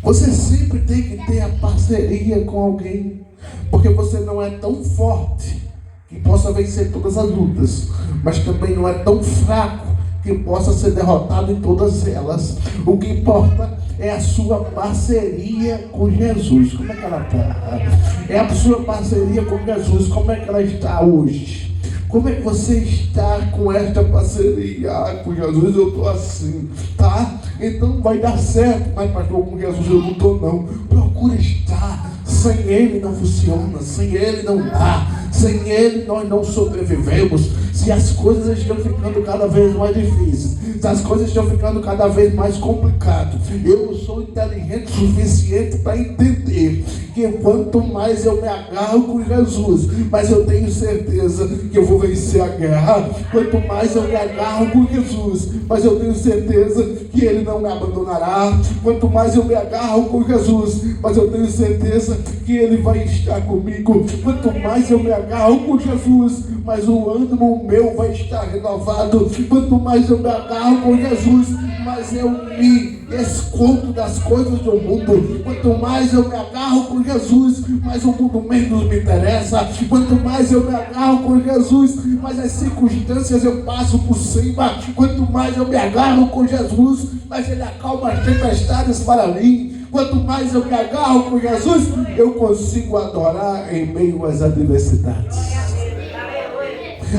Você sempre tem que ter a parceria com alguém, porque você não é tão forte que possa vencer todas as lutas, mas também não é tão fraco que possa ser derrotado em todas elas. O que importa é a sua parceria com Jesus. Como é que ela está? É a sua parceria com Jesus. Como é que ela está hoje? Como é que você está com esta parceria? Com Jesus eu estou assim, tá? Então vai dar certo. Mas pastor, com Jesus eu não estou não. Procura estar. Sem Ele não funciona. Sem Ele não dá. Sem Ele nós não sobrevivemos. Se as coisas estão ficando cada vez mais difíceis, se as coisas estão ficando cada vez mais complicadas, eu sou inteligente o suficiente para entender que quanto mais eu me agarro com Jesus, mas eu tenho certeza que eu vou vencer a guerra. Quanto mais eu me agarro com Jesus, mas eu tenho certeza que Ele não me abandonará. Quanto mais eu me agarro com Jesus, mas eu tenho certeza que Ele vai estar comigo. Quanto mais eu me agarro com Jesus, mas o ânimo meu vai estar renovado. Quanto mais eu me agarro com Jesus, mais eu me escondo das coisas do mundo. Quanto mais eu me agarro com Jesus, mais o mundo menos me interessa. Quanto mais eu me agarro com Jesus, mais as circunstâncias eu passo por cima. Quanto mais eu me agarro com Jesus, mais Ele acalma as tempestades para mim. Quanto mais eu me agarro com Jesus, eu consigo adorar em meio às adversidades.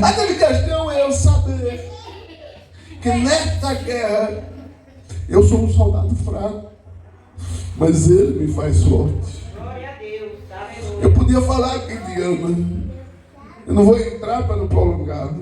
A grande questão é eu saber que nesta guerra eu sou um soldado fraco, mas Ele me faz forte. Eu podia falar aqui de Ana, eu não vou entrar para não prolongar,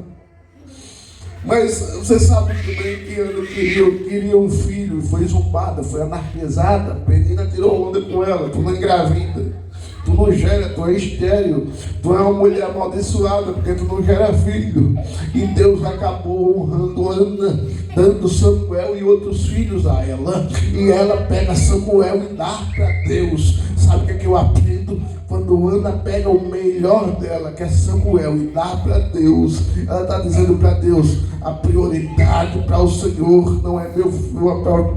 mas você sabe muito bem que Ana queria um filho e foi zumbada, foi anarquizada. Penina tirou onda com ela, tu não engravida. Tu não gera, tu é estéril, tu é uma mulher amaldiçoada porque tu não gera filho. E Deus acabou honrando Ana, dando Samuel e outros filhos a ela. E ela pega Samuel e dá para Deus. Sabe o que é que eu aprendo? Quando Ana pega o melhor dela, que é Samuel, e dá para Deus, ela está dizendo para Deus: a prioridade para o Senhor não é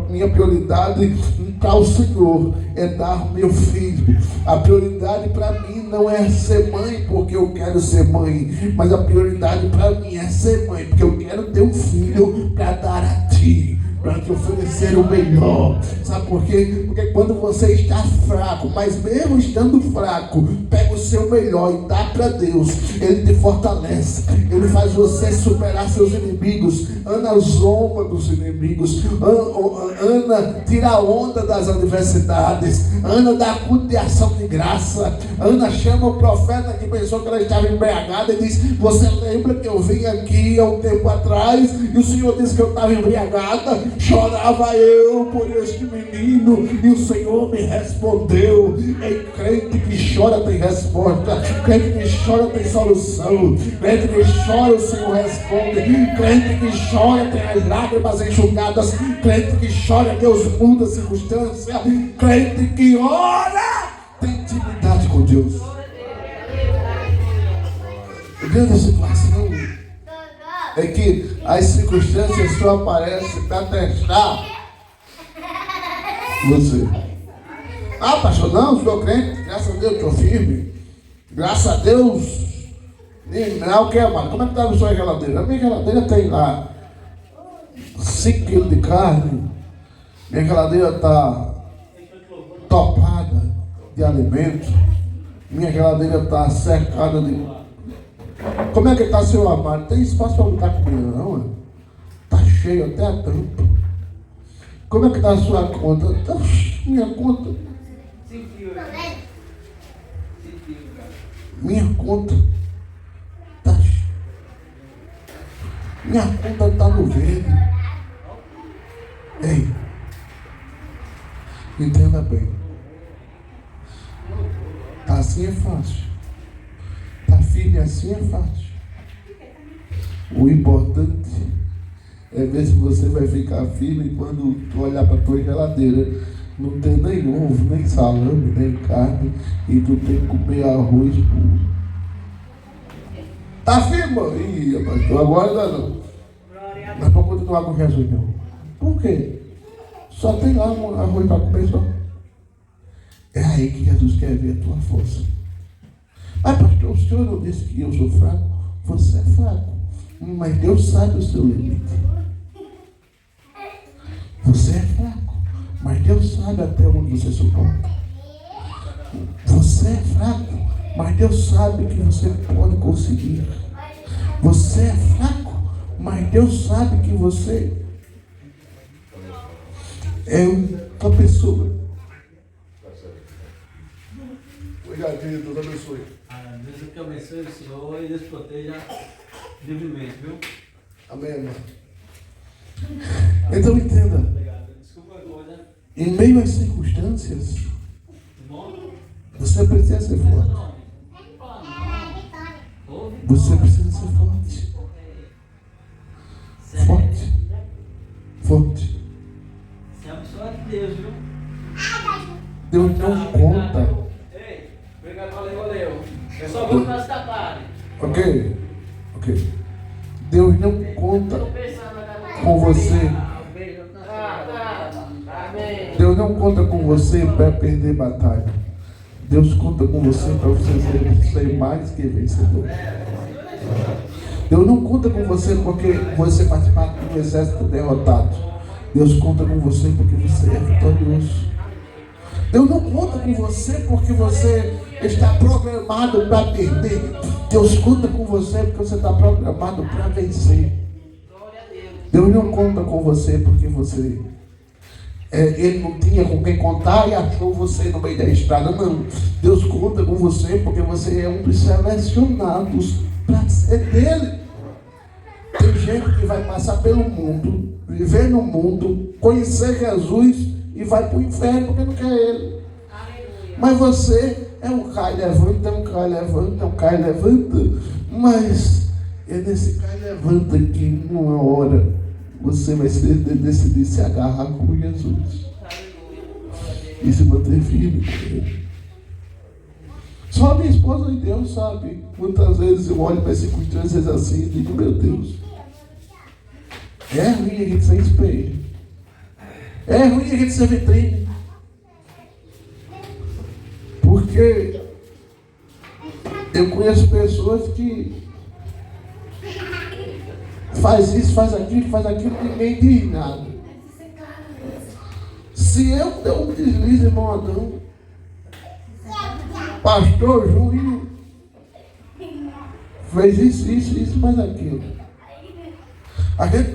minha prioridade para o Senhor é dar meu filho. A prioridade para mim não é ser mãe porque eu quero ser mãe, mas a prioridade para mim é ser mãe porque eu quero ter um filho para dar a ti, para te oferecer o melhor. Sabe por quê? Porque quando você está fraco, mas mesmo estando fraco, pega o seu melhor e dá para Deus, Ele te fortalece, Ele faz você superar seus inimigos. Ana zomba dos inimigos, Ana tira a onda das adversidades, Ana dá culto de ação de graça. Ana chama o profeta que pensou que ela estava embriagada e diz: você lembra que eu vim aqui há um tempo atrás e o Senhor disse que eu estava embriagada? Chorava eu por este menino e o Senhor me respondeu. Ei, crente que chora tem resposta, crente que chora tem solução, crente que chora o Senhor responde, crente que chora tem as lágrimas enxugadas, crente que chora Deus muda a circunstância, crente que ora tem intimidade com Deus. A grande situação é que as circunstâncias só aparecem para testar você. Ah, pastor, não, sou crente, graças a Deus estou firme, graças a Deus Não, o que é, mano? Como é que está a sua geladeira? A minha geladeira tem lá 5 quilos de carne. Minha geladeira está topada de alimentos. Minha geladeira está cercada de... Como é que está seu armário? Tem espaço para botar comida, não? Está cheio até a tampa. Como é que está a sua conta? Minha conta... Minha conta... Minha conta está no verde. Ei, entenda bem. Tá assim é fácil. Tá firme assim é fácil. O importante é ver se você vai ficar firme quando tu olhar para tua geladeira. Não tem nem ovo, nem salame, nem carne. E tu tem que comer arroz puro. Tá firme? Ih, pastor, agora não. Mas para continuar com Jesus, não. Por quê? Só tem lá um arroz para comer só. É aí que Jesus quer ver a tua força. Mas pastor, o senhor não disse que eu sou fraco? Você é fraco. Mas Deus sabe o seu limite. Você é fraco. Mas Deus sabe até onde você suporta. Você é fraco. Mas Deus sabe que você pode conseguir. Você é fraco, mas Deus sabe que você é uma pessoa. Obrigado, querido. Deus abençoe. Deus que abençoe o Senhor e Deus proteja livremente, viu? Amém, irmão. Então entenda. Obrigado. Desculpa a coisa. Em meio às circunstâncias, Bom? você precisa ser forte. Você precisa ser forte. Forte. Forte. Você é abençoado de Deus, viu? Deus não conta. Ei, obrigado, valeu. Eu só vou para esta tarde. Ok? Ok. Deus não conta com você. Deus não conta com você para perder batalha. Deus conta com você para você ser mais que vencedor. Deus não conta com você porque você faz parte de um exército derrotado. Deus conta com você porque você é vitorioso. Deus não conta com você porque você está programado para perder. Deus conta com você porque você está programado para vencer. Deus não conta com você porque você... ele não tinha com quem contar e achou você no meio da estrada. Não. Deus conta com você porque você é um dos selecionados para ser dele. Tem gente que vai passar pelo mundo, viver no mundo, conhecer Jesus e vai para o inferno porque não quer ele. Mas você é um cai levanta, é um cai levanta, é um cai levanta. Mas é nesse cai levanta que numa hora você vai decidir se agarrar com Jesus e se manter firme com ele. Só minha esposa e Deus sabe. Muitas vezes eu olho para as circunstâncias assim e digo, meu Deus, é ruim a gente ser espelho. É ruim a gente ser vitrine. Porque eu conheço pessoas que faz isso, faz aquilo, ninguém diz nada. Se eu der um deslize, irmão Adão, pastor Júnior fez isso, mais aquilo. A gente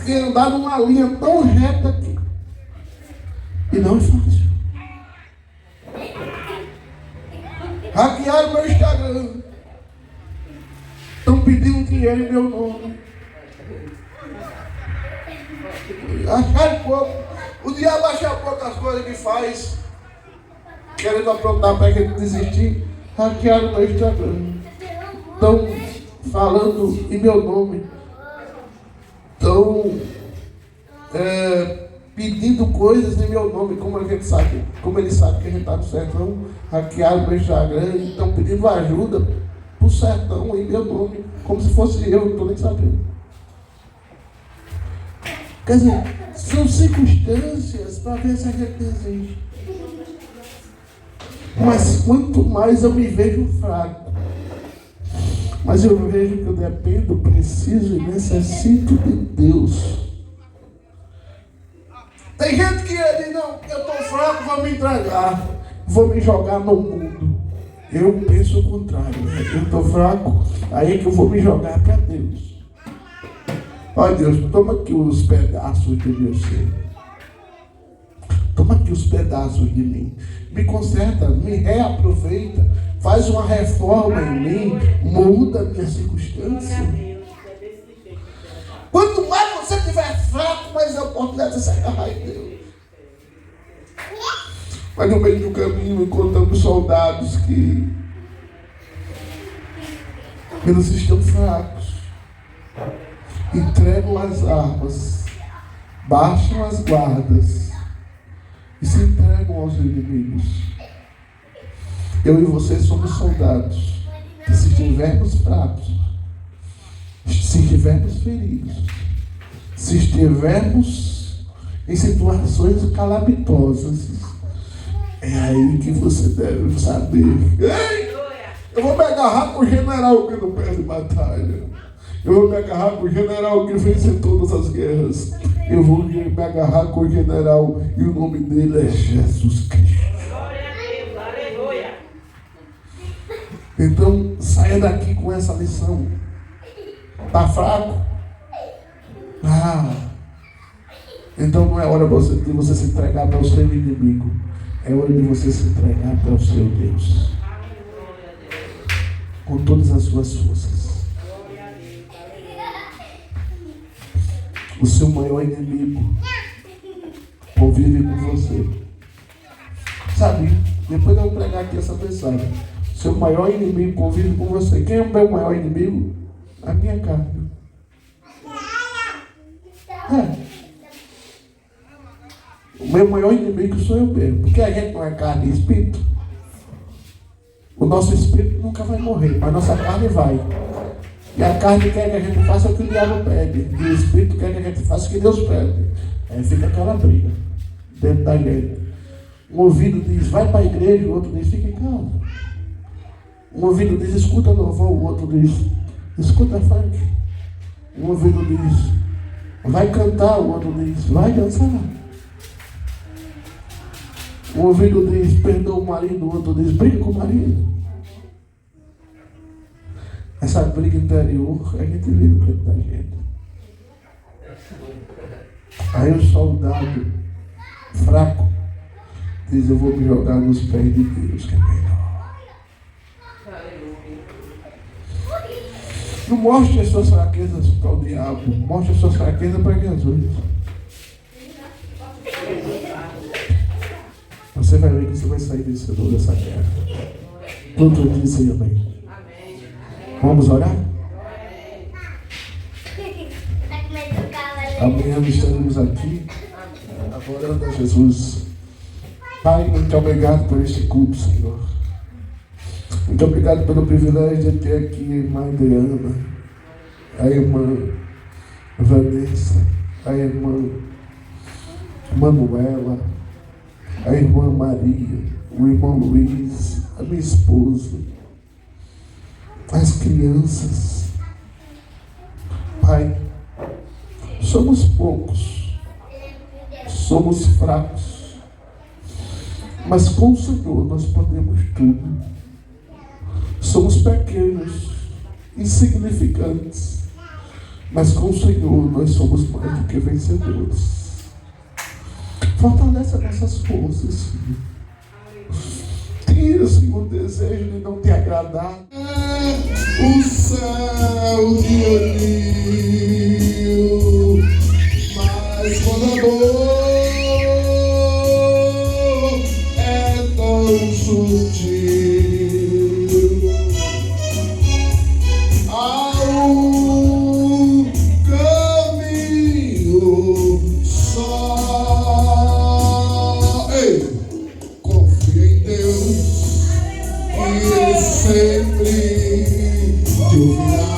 tem andado numa linha tão reta aqui. E não é fácil. Hackearam meu Instagram. Estão pedindo dinheiro em meu nome. Acharam pouco. O diabo acha pouco as coisas que faz. Querendo aprontar para a gente desistir. Hackearam meu Instagram. Estão falando em meu nome. Estão pedindo coisas em meu nome. Como a gente sabe? Como ele sabe que a gente está no sertão. Hackearam meu Instagram. Estão pedindo ajuda pro sertão em meu nome, como se fosse eu, não estou nem sabendo. Quer dizer, são circunstâncias para ver se a gente desiste. Mas quanto mais eu me vejo fraco, Mas eu vejo que eu dependo, preciso e necessito de Deus. Tem gente que diz, não, eu estou fraco, vou me entregar, vou me jogar no mundo. Eu penso o contrário, eu estou fraco, aí é que eu vou me jogar para Deus. Olha Deus, toma aqui os pedaços de meu ser. Toma aqui os pedaços de mim. Me conserta, me reaproveita, faz uma reforma em mim, muda a minha circunstância. Quanto mais você estiver fraco, mais a oportunidade de se agarrar em Deus. Mas no meio do caminho encontramos soldados que eles estão fracos, entregam as armas, baixam as guardas e se entregam aos inimigos. Eu e você somos soldados que, se estivermos fracos, se estivermos feridos, se estivermos em situações calamitosas, é aí que você deve saber. Ei, eu vou me agarrar com o general que não perde batalha. Eu vou me agarrar com o general que vence todas as guerras. Eu vou me agarrar com o general e o nome dele é Jesus Cristo. Então, saia daqui com essa lição. Está fraco? Então não é hora de você se entregar para o seu inimigo. É hora de você se entregar para o seu Deus. Com todas as suas forças. O seu maior inimigo convive com você. Sabe? Depois eu vou pregar aqui essa mensagem. O seu maior inimigo convive com você. Quem é o meu maior inimigo? A minha carne. O meu maior inimigo sou eu mesmo. Porque a gente não é carne e espírito. O nosso espírito nunca vai morrer, mas nossa carne vai. E a carne quer que a gente faça o que o diabo pede. E o espírito quer que a gente faça o que Deus pede. Aí fica aquela briga dentro da gente. Um ouvido diz, vai para a igreja, o outro diz, fica em casa. Um ouvido diz, escuta louvor, o outro diz, escuta funk. Um ouvido diz, vai cantar, o outro diz, vai dançar. Um ouvido diz, perdoa o marido, o outro diz, briga com o marido. Essa briga interior, a gente vive dentro da gente. Aí o soldado fraco diz, eu vou me jogar nos pés de Deus, que é melhor. Não mostre as suas fraquezas para o diabo, mostre as suas fraquezas para Jesus. Você vai ver que você vai sair vencedor dessa guerra. Tudo diz aí, amém. Vamos orar? Amanhã estaremos aqui adorando a Jesus. Pai, muito obrigado por este culto, Senhor. Muito obrigado pelo privilégio de ter aqui a irmã Adriana, a irmã Vanessa, a irmã Manuela, a irmã Maria, o irmão Luiz, a minha esposa, as crianças. Pai, somos poucos, somos fracos, mas com o Senhor nós podemos tudo. Somos pequenos, insignificantes, mas com o Senhor nós somos mais do que vencedores. Fortalece as nossas forças, Senhor. Tira, Senhor, o desejo de não te agradar. O céu de anil, mas quando a dor é tão sutil, há um caminho só. Ei, confia em Deus, e Ele sempre te ouvirá.